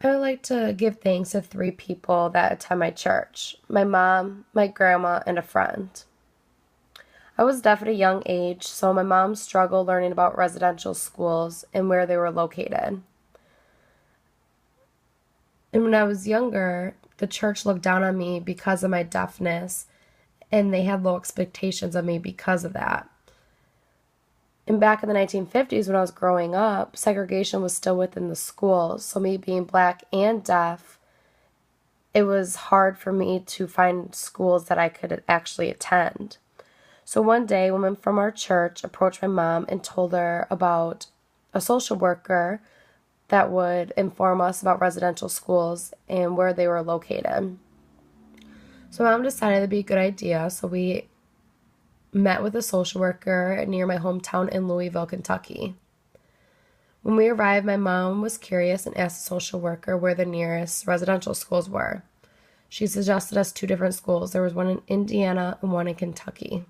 I would like to give thanks to three people that attend my church: my mom, my grandma, and a friend. I was deaf at a young age, so my mom struggled learning about residential schools and where they were located. And when I was younger, the church looked down on me because of my deafness, and they had low expectations of me because of that. And back in the 1950s, when I was growing up, segregation was still within the schools. So, me being black and deaf, it was hard for me to find schools that I could actually attend. So one day, a woman from our church approached my mom and told her about a social worker that would inform us about residential schools and where they were located. So mom decided it'd be a good idea, so we met with a social worker near my hometown in Louisville, Kentucky. When we arrived, my mom was curious and asked the social worker where the nearest residential schools were. She suggested us two different schools. There was one in Indiana and one in Kentucky.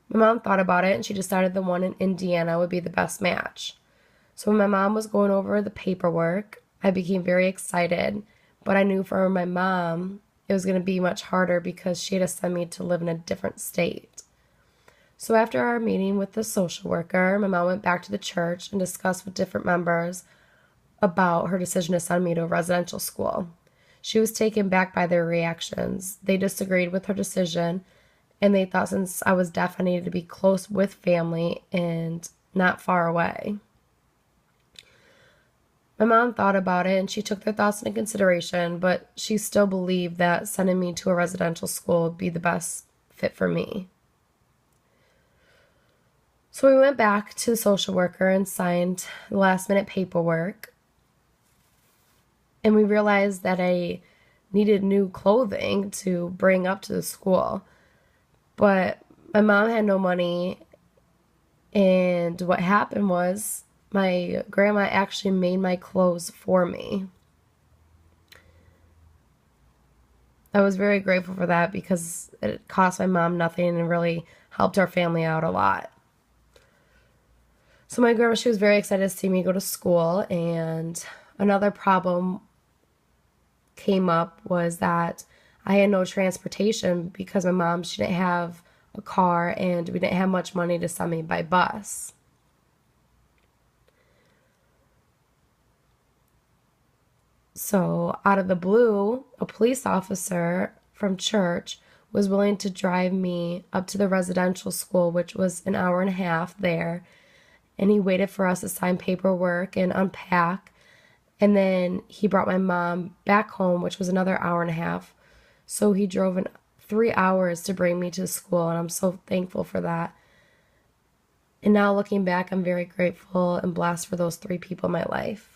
My mom thought about it and she decided the one in Indiana would be the best match. So when my mom was going over the paperwork, I became very excited, but I knew for my mom it was going to be much harder because she had to send me to live in a different state. So after our meeting with the social worker, my mom went back to the church and discussed with different members about her decision to send me to a residential school. She was taken back by their reactions. They disagreed with her decision, and they thought since I was deaf, I needed to be close with family and not far away. My mom thought about it and she took their thoughts into consideration, but she still believed that sending me to a residential school would be the best fit for me. So we went back to the social worker and signed the last minute paperwork. And we realized that I needed new clothing to bring up to the school. But my mom had no money. And what happened was my grandma actually made my clothes for me. I was very grateful for that because it cost my mom nothing and really helped our family out a lot. So my grandma, she was very excited to see me go to school, and another problem came up was that I had no transportation because my mom, she didn't have a car and we didn't have much money to send me by bus. So out of the blue, a police officer from church was willing to drive me up to the residential school, which was an hour and a half there. And he waited for us to sign paperwork and unpack. And then he brought my mom back home, which was another hour and a half. So he drove in 3 hours to bring me to school, and I'm so thankful for that. And now looking back, I'm very grateful and blessed for those three people in my life.